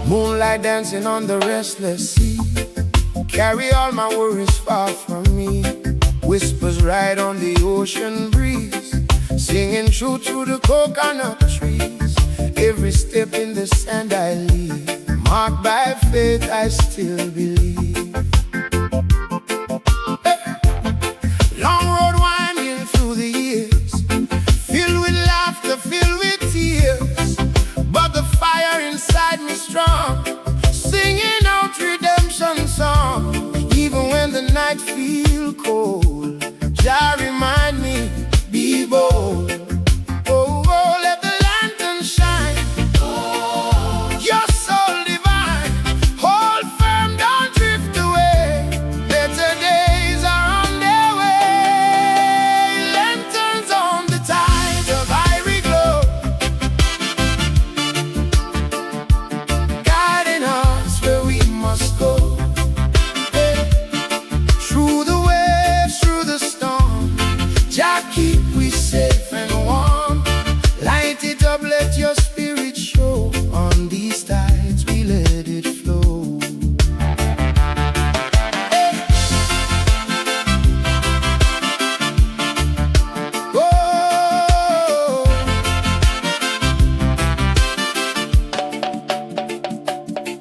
Moonlight dancing on the restless sea. Carry all my worries far from me. Whispers ride on the ocean breeze, singing true to the coconut trees. Every step in the sand I leave, marked by faith I still believe. Long road winding through the years, filled with laughter, filled with tears, but the fire inside me strong, singing out redemption song. Even when the night feel cold, Jah remind me, be bold. Oh, oh, let the lantern shine. Your soul divine, hold firm, don't drift away. Better days are on their way. Lanterns on the tide of irie glow, guiding us where we must go. Through the waves, through the storm, Jah keep we safe and warm. Light it up, let your spirit show. On these tides we let it flow. Oh,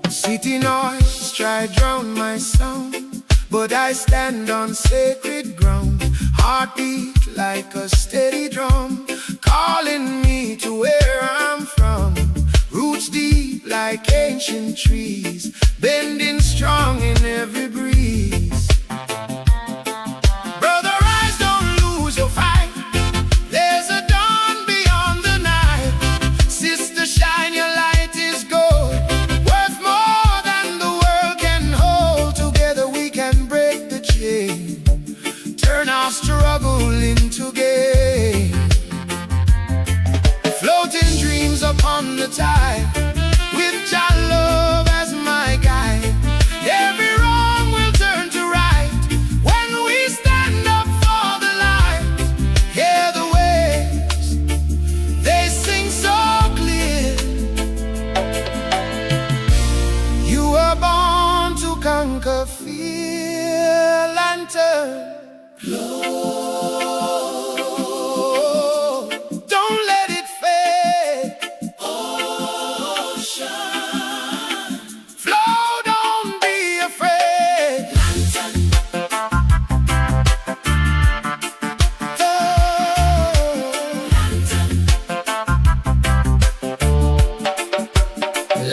city noise try drown my sound, but I stand on sacred ground. Heartbeat like a steady drum, calling me to where I'm from. Roots deep like ancient trees, bending strong in every breeze. Brother, rise, don't lose your fight. There's a dawn beyond the night. Sister, shine, your light is gold, worth more than the world can hold. Together we can break the chain, turn our struggle into gain. Floating dreams upon the tide, with Jah love as my guide. Every wrong will turn to right when we stand up for the light. Hear the waves, they sing so clear. You were born to conquer fear. Lantern, don't let it fade. Ocean, flow, don't be afraid. Lantern,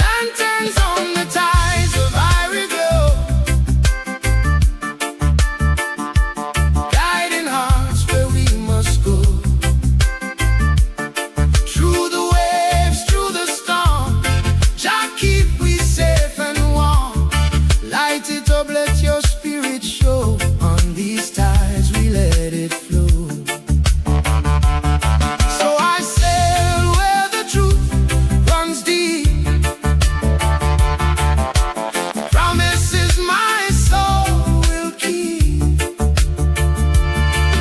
lanterns on the tides of irie glow, guiding hearts where we must go. Through the waves, through the storm, Jah keep we safe and warm. Light it up, let your spirit show. On these tides we let it flow. So I sail where the truth runs deep. Promises my soul will keep.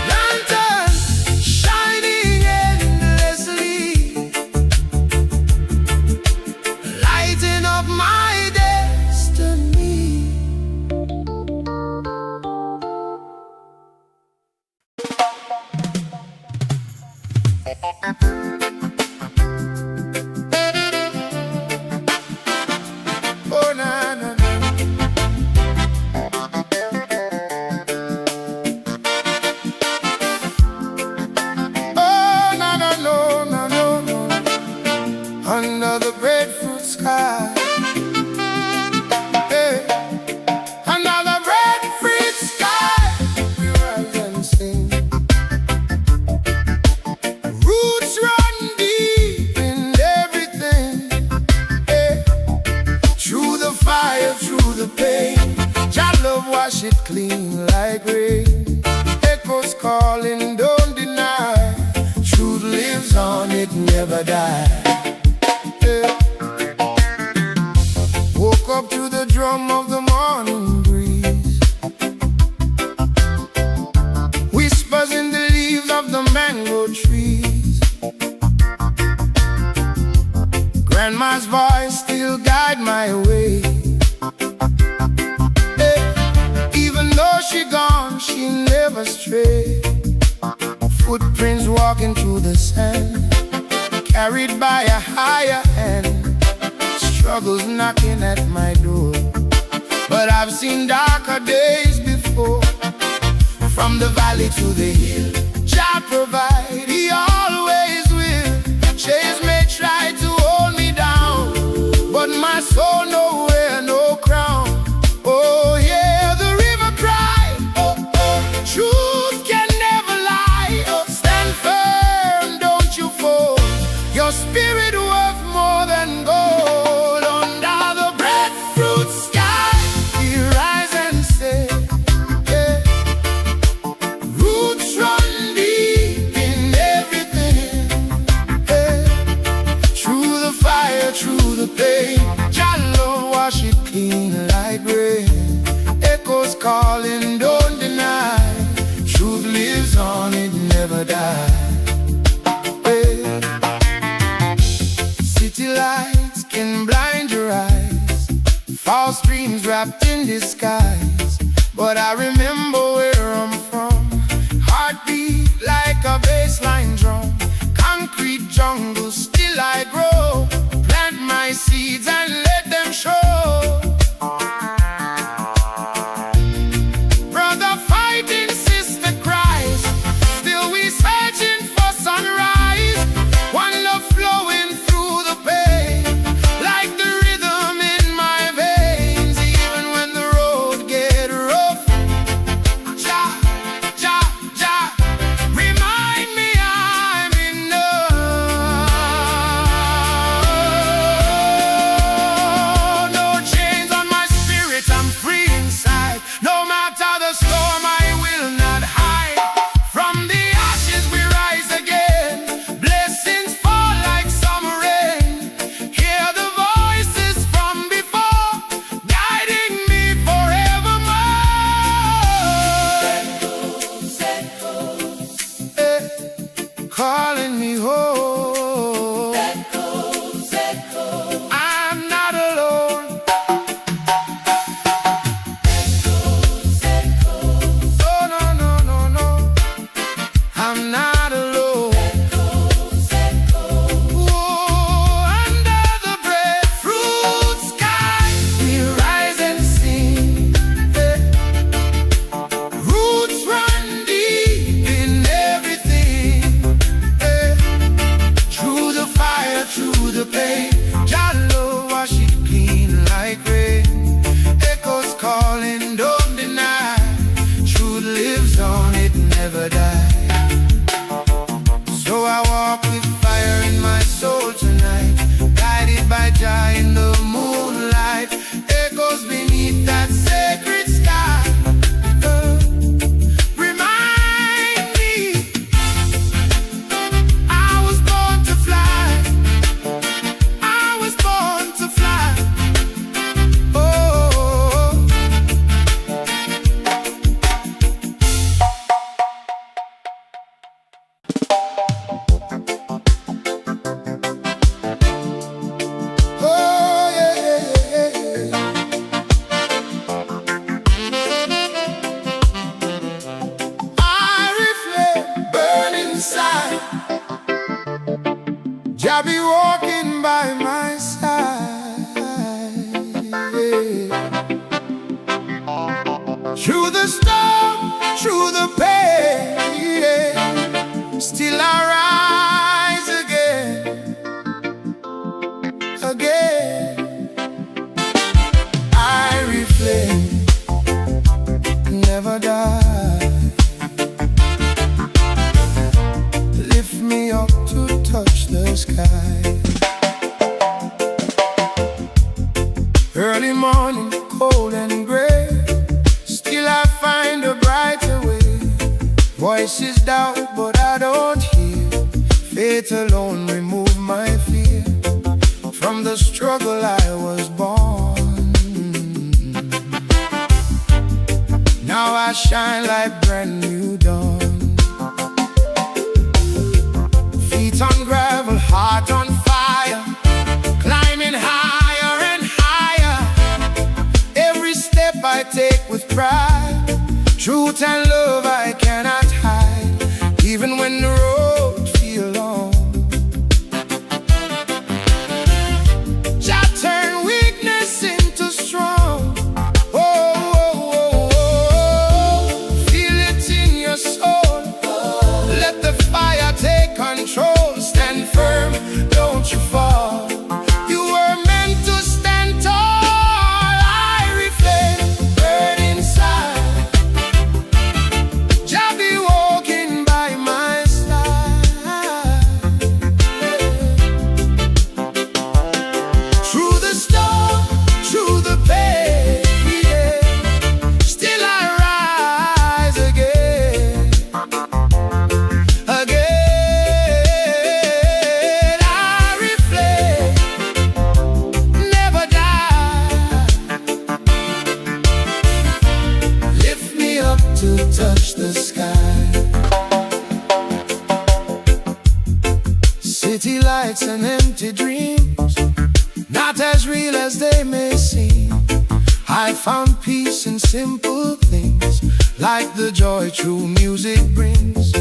Lantern shining endlessly, lighting up my destiny. Oh, na, na, na. Oh, na, na, no, na, no, no. Under the breadfruit sky, hey. Under the breadfruit sky, we rise and sing. Roots run deep in everything, hey. Through the fire, through the pain, Jah love wash it clean like rain. Echoes calling, don't deny. Truth lives on, it never dies. Woke up to the drum of the morning breeze, whispers in the leaves of the mango trees. Grandma's voice still guides my way. Even though she gone, she never strayed. Footprints walking through the sand, carried by a higher hand. Struggles knocking at my door, but I've seen darker days before. From the valley to the hill, Jah provide, He always will. Chains may try to hold me down, but my soul nowhere, no crown. Oh yeah, the river cry, oh oh, truth can never lie. Oh, stand firm, don't you fall. Your spirit worth more than gold. Under the breadfruit sky, we rise and say, yeah. Roots run deep in everything, yeah. Through the fire, through the pain, Jah love wash it clean like rain. Echoes calling, don't deny. Truth lives on, it never dies. City lights can blind your eyes, false dreams wrapped in disguise. But I remember where I'm from. Heartbeat like a bassline drum. Concrete jungle, still I grow. Plant my seeds and let them show. Brother fighting, sister cries, still we searching for sunrise. One love flowing through the pain, like the rhythm in my veins. Even when the road get rough, Jah, Jah, Jah, remind me I'm enough. No chains on my spirit, I'm free inside. No matter the storm, I will not hide. From the ashes we rise again. Blessings fall like summer rain. Hear the voices from before, guiding me forevermore. Calling me home. I'm not alone. Oh no, no, no, no, I'm not alone. Oh, under the breadfruit sky, we rise and sing. Roots run deep in everything. Through the fire, through the pain, Jah love wash it clean like rain. Echoes calling, don't deny. Truth lives on, it never dies. So I walk with fire in my soul tonight, guided by Jah in the moonlight. Echoes beneath that sacred sky, remind me I was born to fly. I was born to fly. Oh, oh yeah, yeah, yeah. Irie Flame burn inside. Jah be walking by my side, yeah. Through the storm, through the pain, yeah. Still I rise again, again. Irie Flame never die. Lift me up to touch the sky. Early morning, cold and gray, still I find a brighter way. Voices doubt, but I don't hear. Faith alone remove my fear. From the struggle I was born, now I shine like brand new dawn. Feet on gravel, heart on fire, climbing higher and higher. I take with pride. Truth and love I cannot hide, even when the road feels long. Jah turn weakness into strong. Oh, oh, oh, oh. Feel it in your soul. Let the fire take control. Stand firm, don't you fall. You were meant to stand tall. Irie flame, burn inside. Jah be walking by my side. Through the storm, through the pain, yeah, still I rise again. Again, Irie flame, never die. Lift me up to touch the sky. City lights and empty dreams, not as real as they may seem. I found peace in simple things, like the joy true music brings.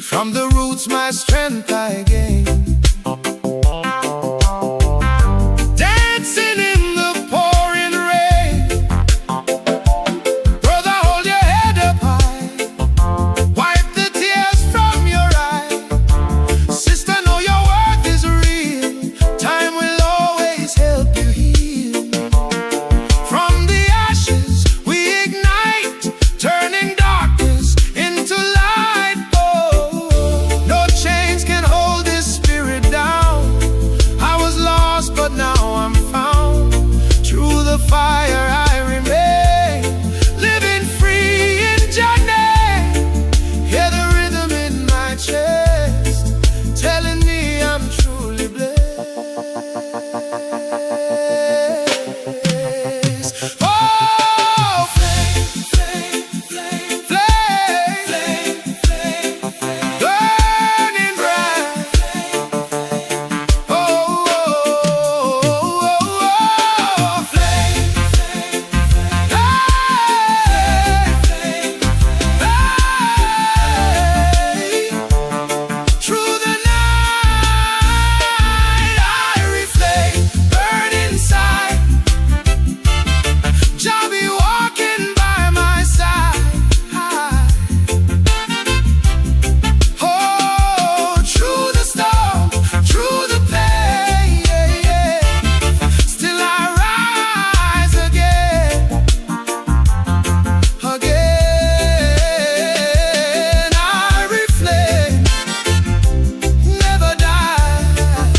From the roots my strength I gain. Dancing in the pouring rain. Brother, hold your head up high. Wipe the tears from your eye. Sister, know your worth is real. Time will always help you heal. From the ashes we ignite, turning darkness into light. Oh, no chains can hold this spirit down. I was lost, but now I'm found. Through the fire I remain, living free in Jah name. Hear the rhythm in my chest, telling me I'm truly blessed. Oh, flame, flame, flame, flame, flame, flame, burning bright. Oh, oh, oh, oh, flame, flame, flame, flame. Through the night, Irie flame, burn inside. Jah be walking by my side. Oh, through the storm, through the pain, yeah, yeah, still I rise again. Again, Irie flame, never die.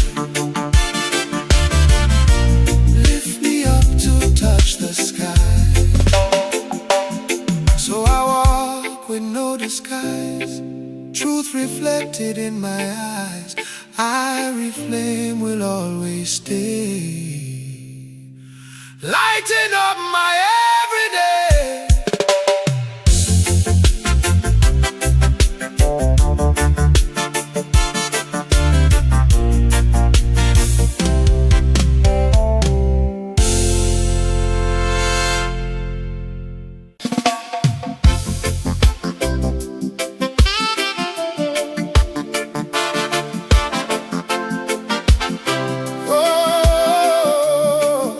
Lift me up to touch the sky. So I walk with no disguise, truth reflected in my eyes. Irie flame will always stay, lighting up my everyday. Oh,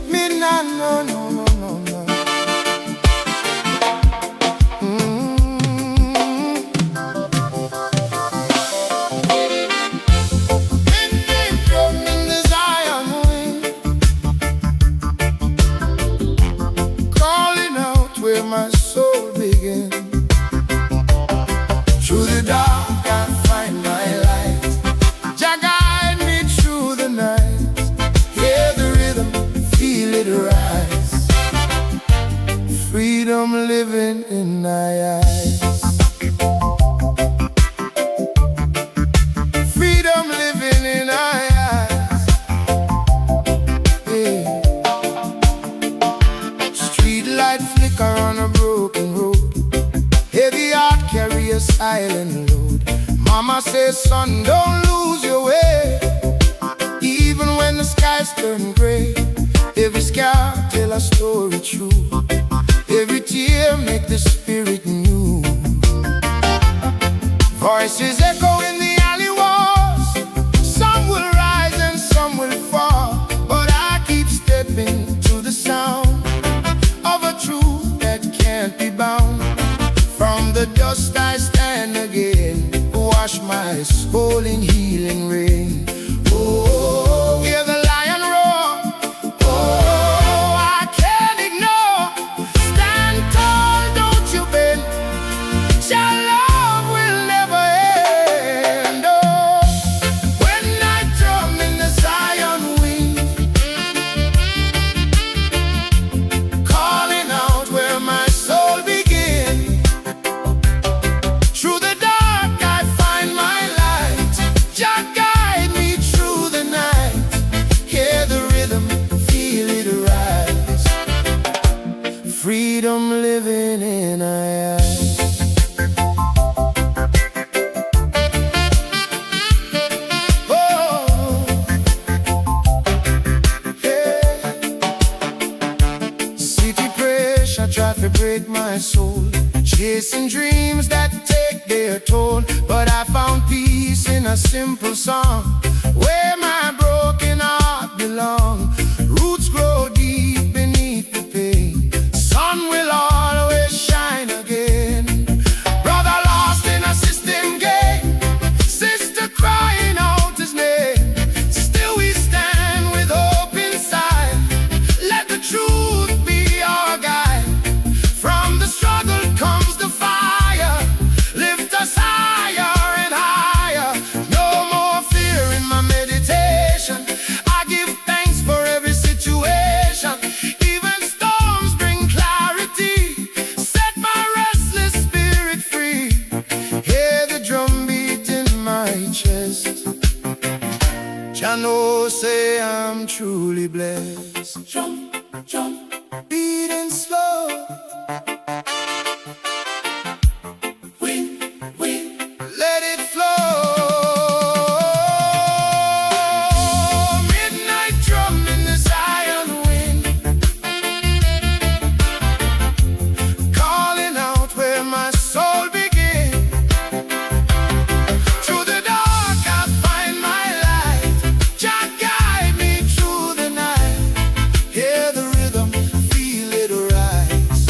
me nah, no, no, no, no, no. Ending from in the Zion wind, calling out where my soul begins. Through the dark I find my light. Jah guide me through the night. Hear the rhythm, feel it rise. Freedom living in my eyes. Freedom living in my eyes. Yeah. Street light flicker on a broken road. Heavy heart carry a silent load. Mama says, son, don't lose your way. Even when the skies story true. Every tear make the spirit new. Voices echo in the alley walls. Some will rise and some will fall, but I keep stepping to the sound of a truth that can't be bound. From the dust I stand again, wash my soul in healing rain. Oh, hear the lion roar. Oh, I can't ignore. Stand tall, don't you bend. Your love will never end. Oh, when I drum in the Zion wind, calling out where my soul begins. Through the dark I find my light. Jah guide me through the night. Hear the rhythm, feel it rise. Freedom living in our eyes. Oh, yeah. City pressure try to break my soul, chasing dreams that take their toll. But I found peace in a simple song, where my broken heart belong. Roots grow deep beneath the pain. Sun will always shine again. Brother lost in a system game, sister crying out his name. Still we stand with hope inside. Let the truth be our guide. From the struggle comes the fire. Lift us higher and higher. No more fear in my meditation. I give thanks for every situation. Even storms bring clarity. Set my restless spirit free. Hear the drum beat in my chest. Jah know say I'm truly blessed. Jump, jump, beating slow. Let it flow. Midnight drum in the Zion wind, calling out where my soul begins. Through the dark I find my light. Jah guide me through the night. Hear the rhythm, feel it rise.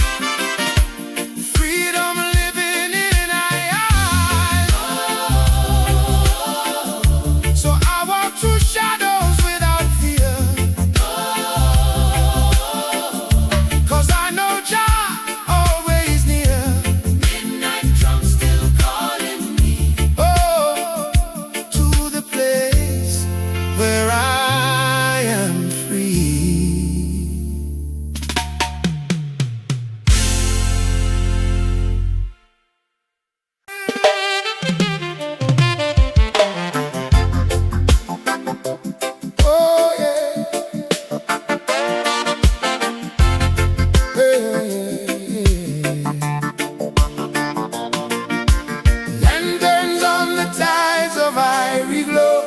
Freedom living in our eyes. So I walk through shadows without fear, 'cause I know Jah always near. Midnight drum still calling me. Oh, to the place where I am free. Oh yeah, lanterns on the tides of Irie glow,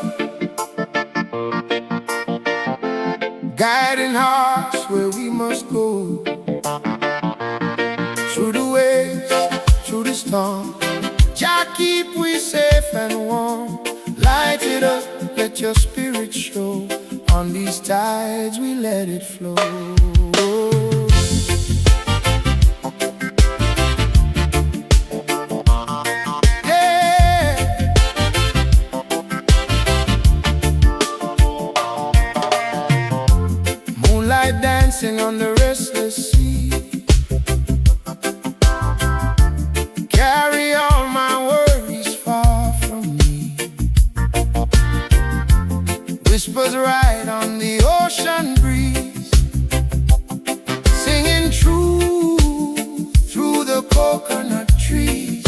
guiding hearts where we must go. Through the waves, through the storm, Jah keep we safe and warm. Light it up, let your spirit show. On these tides we let it flow. Yeah. Moonlight dancing on the restless sea. Carry all my worries far from me. Whispers right on the ocean breeze, singing true through the coconut trees.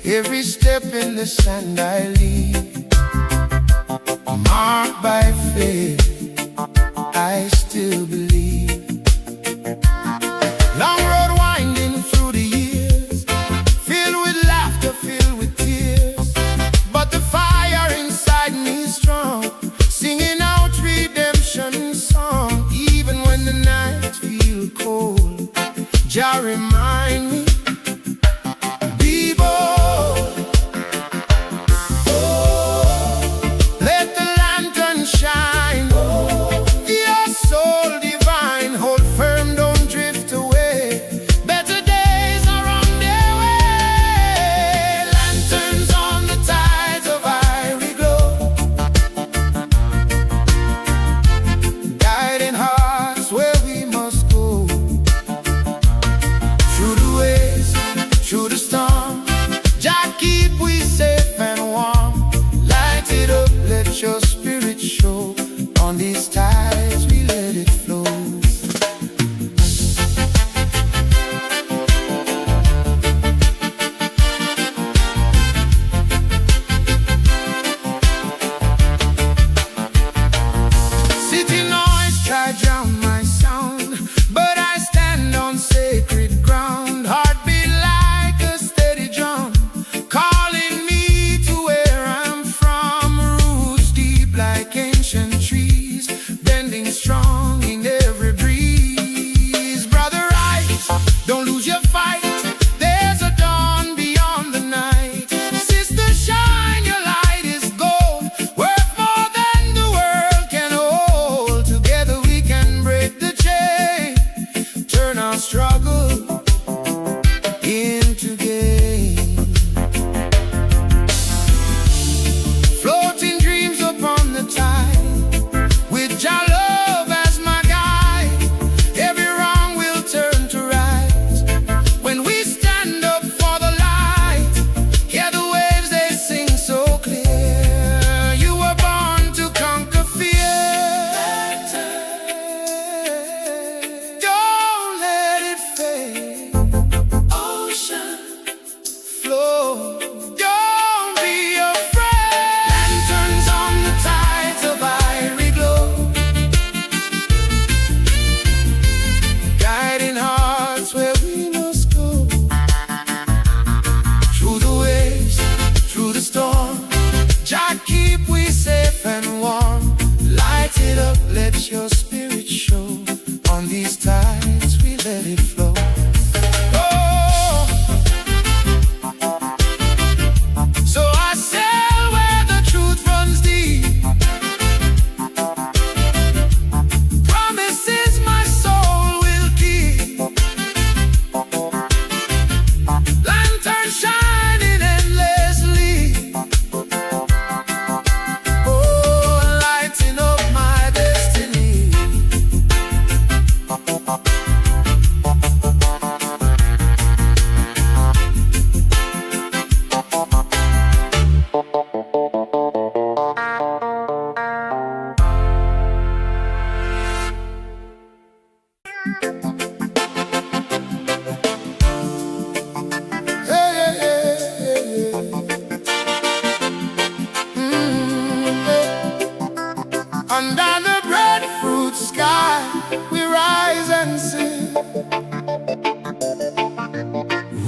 Every step in the sand I leave, marked by faith, I still believe. Long road winding through the years, filled with laughter, filled with tears. But the fire inside me is strong, singing out redemption songs. Under the breadfruit sky, we rise and sing.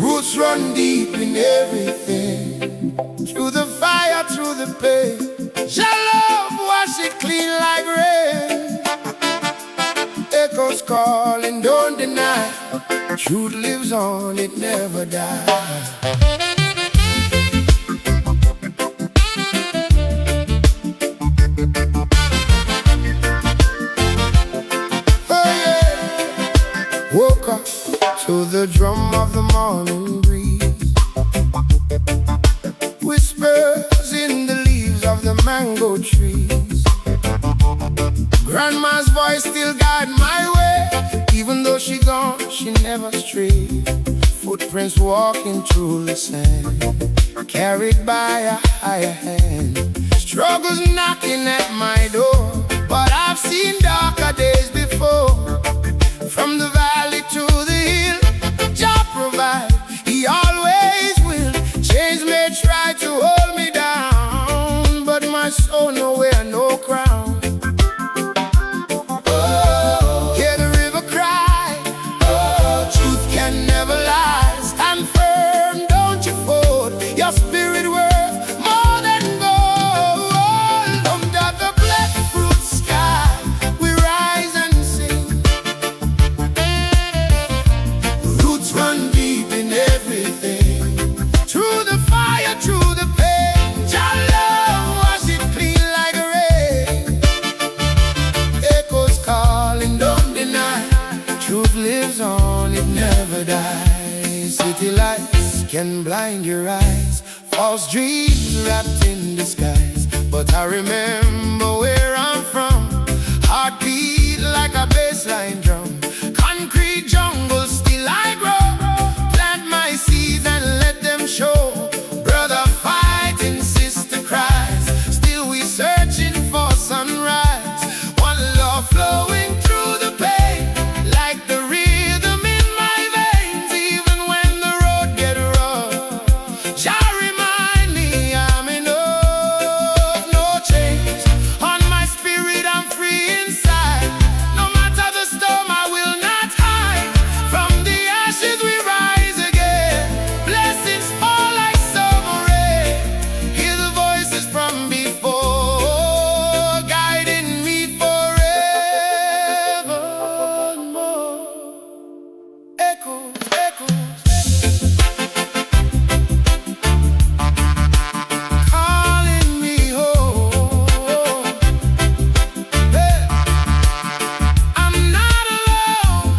Roots run deep in everything, through the fire, through the pain. Your love wash it clean like rain. Echoes calling, don't deny. Truth lives on, it never dies. Woke up to the drum of the morning breeze, whispers in the leaves of the mango trees. Grandma's voice still guide my way. Even though she gone, she never strayed. Footprints walking through the sand, carried by a higher hand. Struggles knocking at my door, but I've seen darker days before. From the valley to the hill, Jah provide, He always will. Chains may try to hold me down, but my soul nowhere, no crown. Oh, hear the river cry, oh, truth can never lie. Stand firm, don't you fold, your spirit worth more than gold. Under the breadfruit sky, we rise and sing. Run deep in everything, through the fire, through the pain. Your love wash it clean like rain. Echoes calling, don't deny. Truth lives on, it never dies. City lights can blind your eyes, false dreams wrapped in disguise. But I remember where I'm from. Heartbeat like a bassline drum. Concrete jungle, still I grow. Seeds and let them show. Brother fighting, sister cries. Still we searching for sunrise. One love flowing through the pain, like the rhythm in my veins. Even when the road get rough, Jah remind me I'm enough. No chains on my spirit, I'm free inside. No matter the storm, I will not hide. From the ashes we rise again. Blessings fall like summer rain. Hear the voices from before, guiding me forevermore. Echoes, echoes, calling me home. Hey, I'm not alone.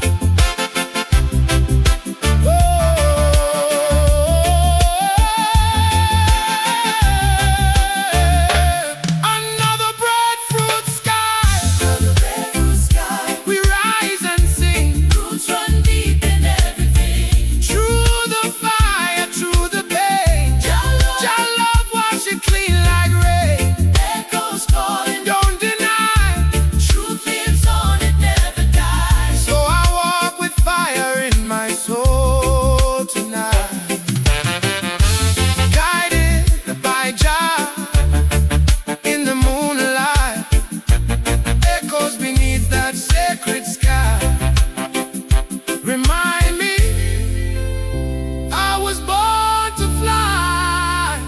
Another breadfruit sky, we rise and sing. Roots run deep in everything, through the fire, through the pain. Your love wash it clean like rain. Echoes calling, don't deny. Truth lives on, it never dies. So I walk with fire in my soul tonight, guided by Jah in the moonlight. Echoes beneath that sacred sky remind me I was born to fly.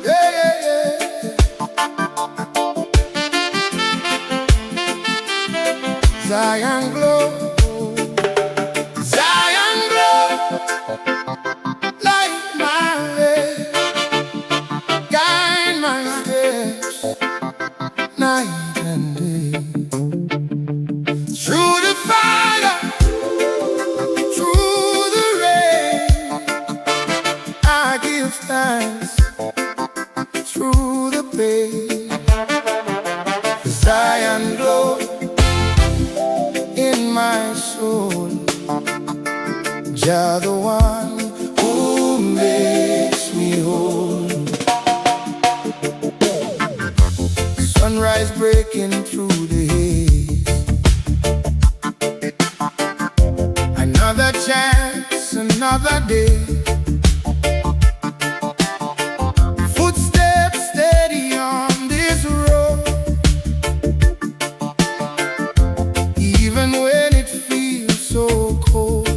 Yeah, yeah, yeah. Zion glow, Zion glow, light my way, guide my steps, night and day. Through the fire, through the rain, I give thanks. Through the pain, Zion glow in my soul. Jah the one who makes me whole. Sunrise sunrise breaking through the haze. Another chance, another day. Footsteps steady on this road, even when it feels so cold.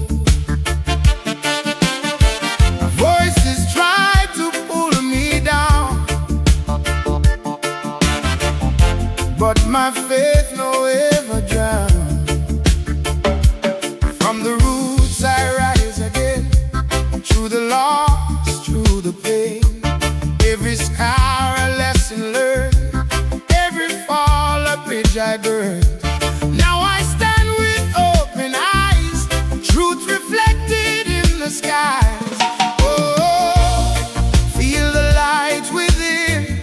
Voices try to pull me down, but my faith no ever drown. From the roots I rise again, through the loss, through the pain. Every scar a lesson learned, every fall a bridge I burned. Now I stand with open eyes, truth reflected in the skies. Oh, feel the light within,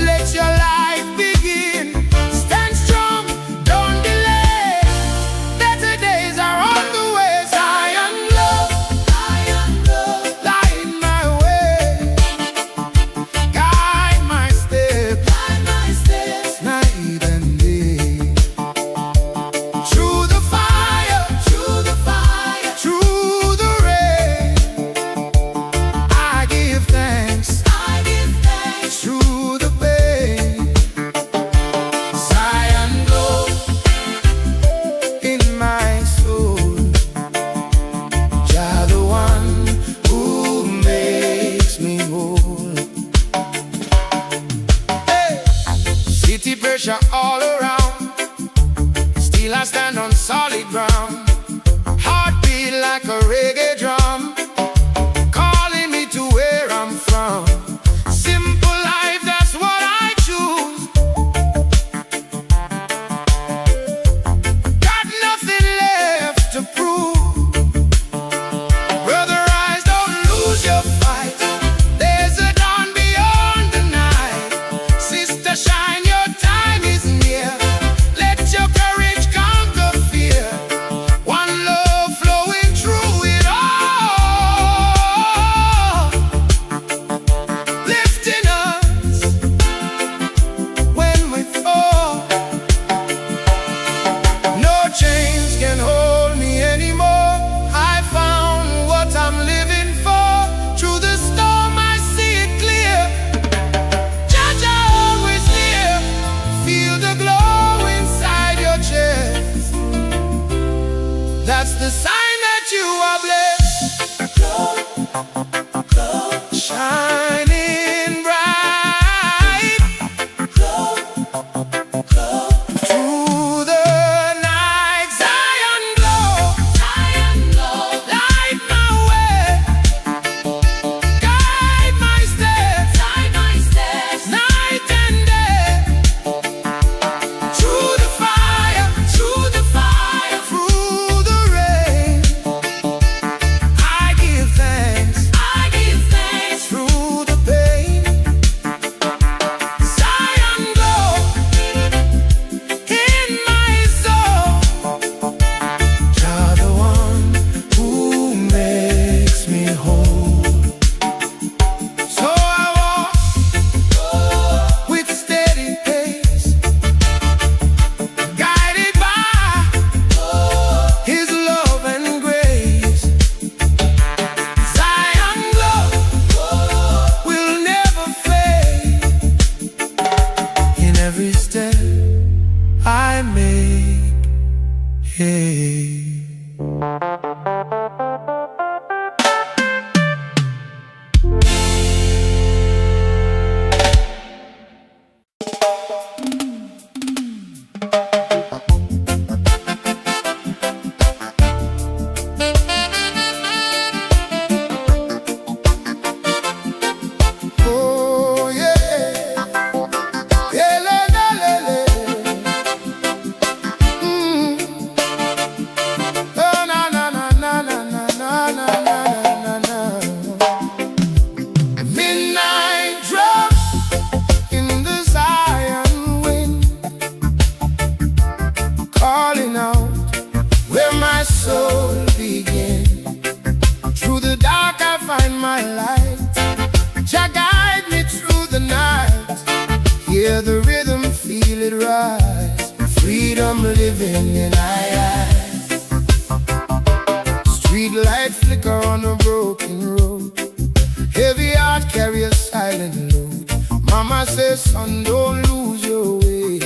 let your life begin. Stand strong, don't delay, better days are on the way. Zion love, light my way, guide my steps, night and day. Through the fire, through the rain, I give thanks, through the pain. Zion glow in my soul, Jah the one who makes me whole. Hey! City pressure all around, still I stand on solid ground. Heartbeat like a reggae drum, calling me to where I'm from. Simple life, that's what I choose. Got nothing left to prove. Brother, rise, don't lose your fight. There's a dawn beyond the night. Sister, shine, your time is near. living in eyes. Street light flicker on a broken road. Heavy heart carry a silent load. Mama says, son, don't lose your way.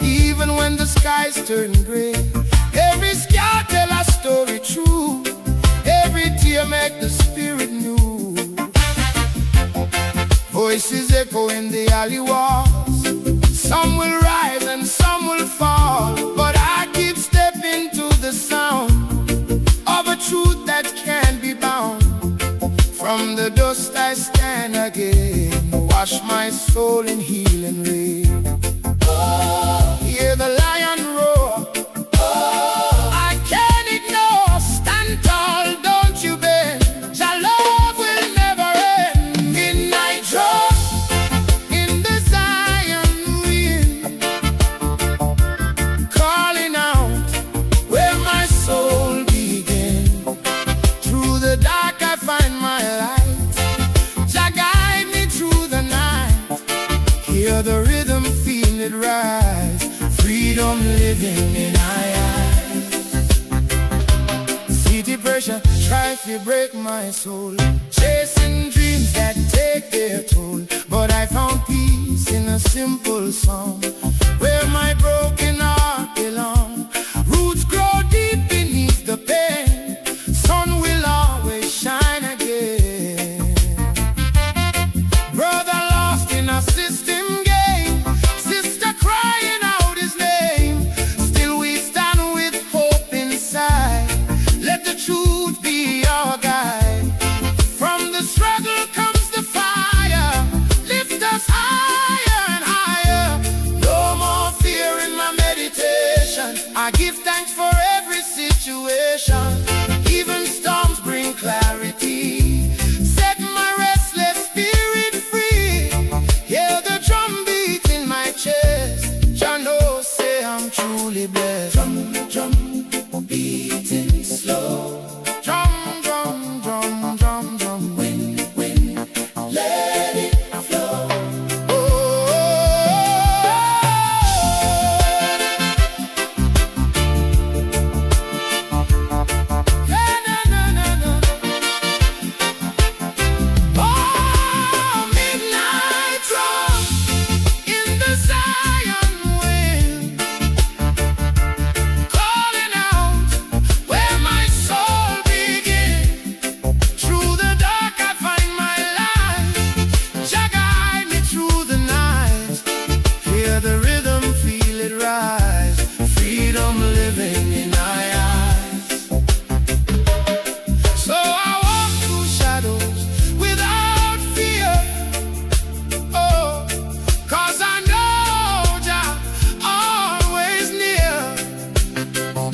Even when the skies turn gray, every scar tell a story true. Every tear make the spirit new. Voices echo in the alley walls. Some will rise and some will fall, but I keep stepping to the sound of a truth that can't be bound. From the dust I stand again, wash my soul in healing rain. Hear the lion roar. I can't ignore. Stand tall, don't you bend. Your love will never end. Midnight drop in the Zion wind, calling out where my soul began. Through the dark I find my light. Jah guide me through the night. Hear the rhythm, feel it rise. Freedom living in our eyes. City pressure tries to break my soul, chasing dreams that take their toll. But I found peace in a simple song, where my broken heart belongs. Roots grow deep beneath the pain. Sun will always shine again. Brother lost in a system game, sister crying out his name. Still we stand with hope inside. Let the truth be our guide. From the struggle comes the fire. Lift us higher and higher. No more fear in my meditation. I give thanks for every situation. Even storms bring clarity. Set my restless spirit free. Hear the drum beat in my chest. Jah know say I'm truly blessed. Drum, drum, beating slow. Drum, drum, drum, drum, drum. Wind, wind, let it flow. Oh, yeah, na, na, na, na. Oh, midnight drum in the Zion wind, calling out where my soul begins. Through the dark I find my light. Jah guide me through the night. Hear the rhythm, feel it rise. Freedom living in our eyes. So I walk through shadows without fear. Oh, 'cause I know Jah always near.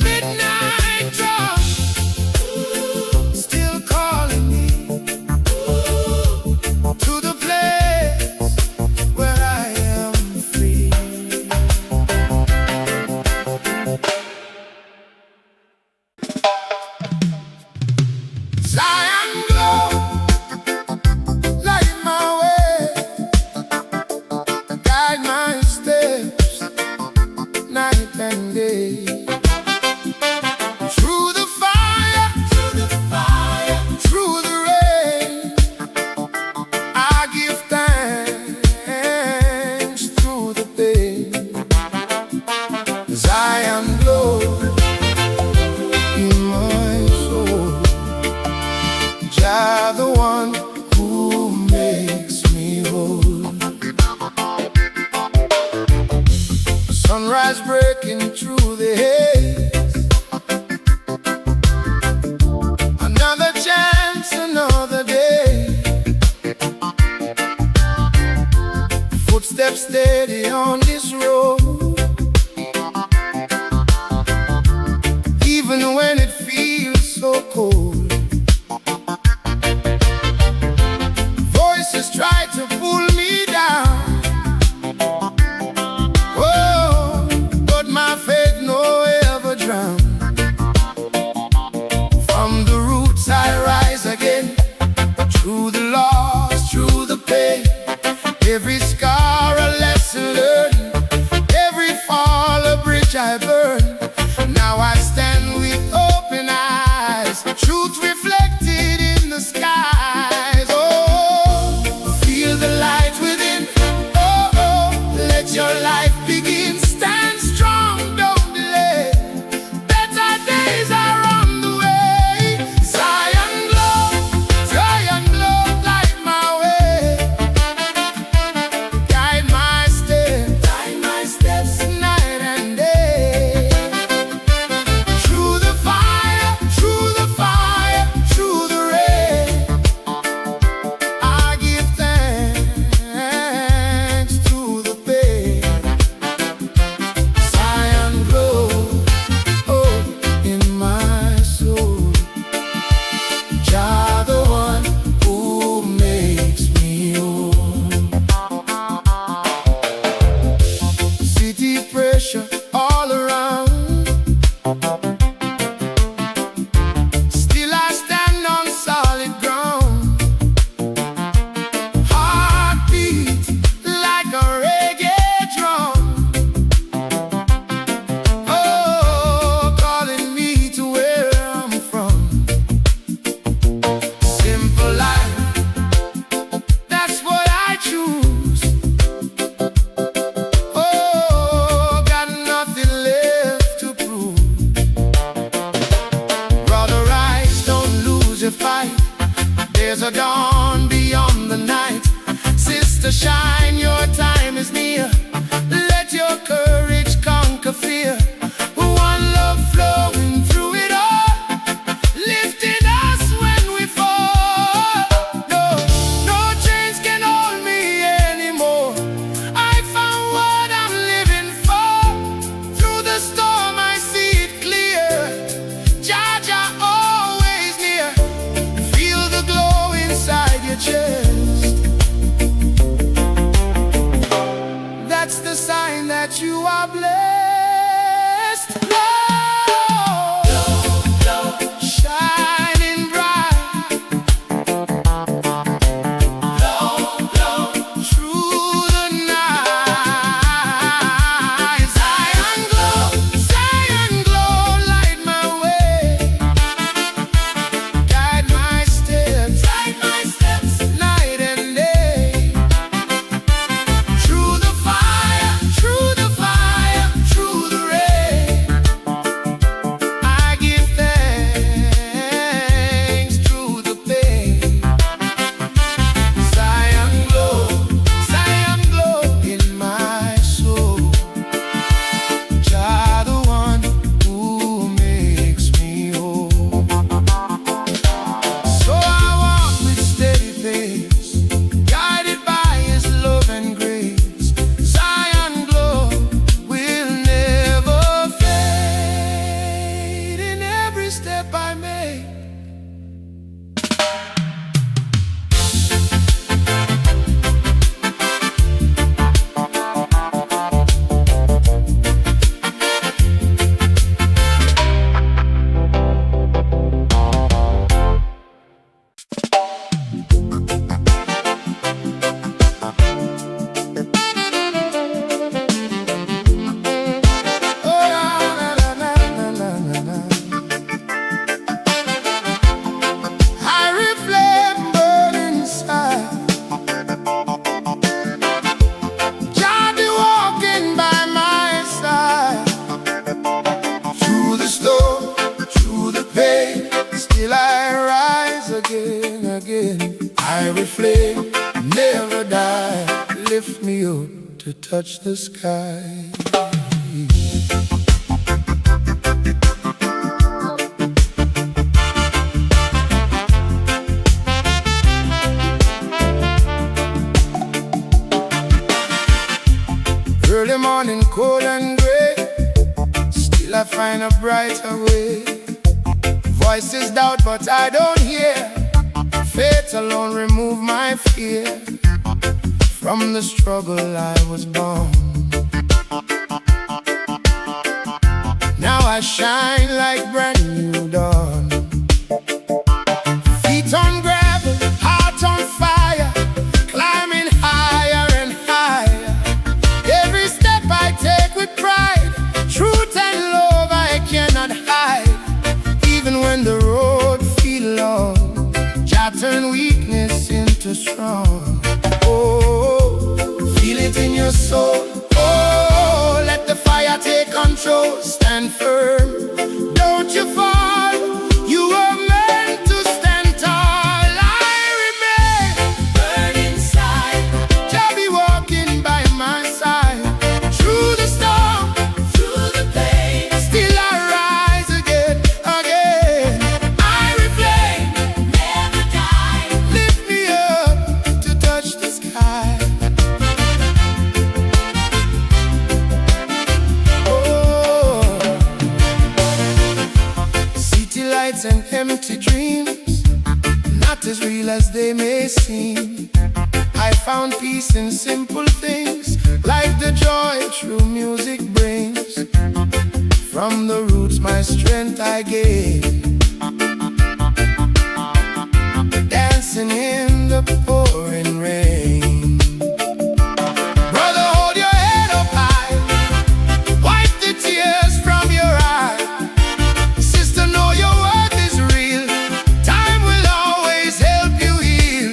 Midnight drum still calling me to the place where I am free. Zion glow, light my way, guide my steps night and day. Through the fire, through the rain, I give thanks through the pain. Zion glow in my soul. Jah the one who makes me whole. Sunrise breaking through the haze. Another chance, another day. Footsteps steady on this road. Even when it feels so cold, voices try to pull me down. Oh, but my faith no ever drown. From the roots I rise again. Through the loss, through the pain. Every scar a lesson learned. Every fall a bridge I burn. shine, your time is near. Let your courage conquer fear. One love flowing through it all, lifting us when we fall. No, no chains can hold me anymore. I found what I'm living for. Through the storm I see it clear. Jah Jah always near. Feel the glow inside your chest. That's the sign that you are blessed. Shining bright, through the night. Zion glow, light my way. Guide my steps, night and day. Through the fire, through the rain, I give thanks through the pain. Zion glow in my soul. Jah the one who makes me whole. So I walk with steady pace, guided by His love and grace. Zion glow will never fade in every step I make. Oh, na, na, na, na, na, na, na. Irie flame burn inside. Jah be walking by my side. Through the storm, through the pain, still I rise again, again. Irie flame never die. Lift me up to touch the sky. Early morning, cold and gray, still I find a brighter way. Voices doubt, but I don't hear. Faith alone remove my fear. From the struggle I was born, now I shine like brand new dawn. Feet on gravel, heart on fire, climbing higher and higher. Every step I take with pride, truth and love I cannot hide. Even when the road feel long, Jah turn weakness into strong. Oh, feel it in your soul. Oh, let the fire take control. Stand firm, don't you fall. You were meant to stand tall. I remain, burn inside. Jah be walking by my side. Through the storm, through the pain, still I rise again, again. Irie flame never die. Lift me up to touch the sky. Oh, city lights and empty dreams, not as real as they may seem. I found peace in simple things, like the joy true music brings. From the roots my strength I gain, dancing in the pouring rain. Brother, hold your head up high, wipe the tears from your eye. Sister, know your worth is real. Time will always help you heal.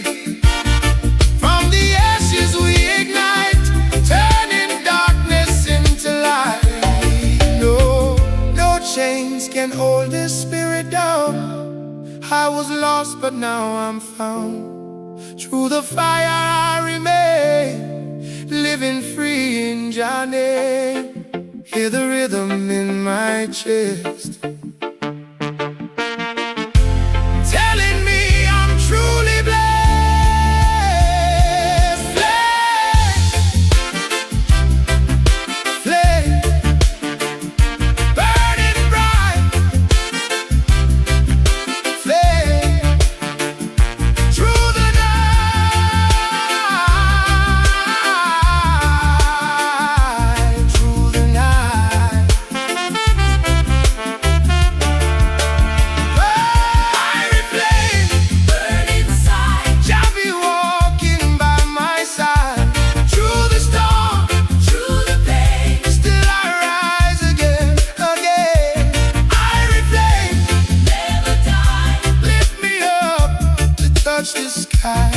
From the ashes we ignite, turning darkness into light. No, no chains can hold this spirit down. I was lost, but now I'm found. Through the fire I remain. your name, hear the rhythm in my chest, telling me I'm truly blessed. Flame, burning bright. Flame, through the night, through the night. Irie Flame, burn inside. Jah be walking by my side. Through the storm, through the pain, still I rise again, again. Irie Flame, never die. Lift me up to touch the sky.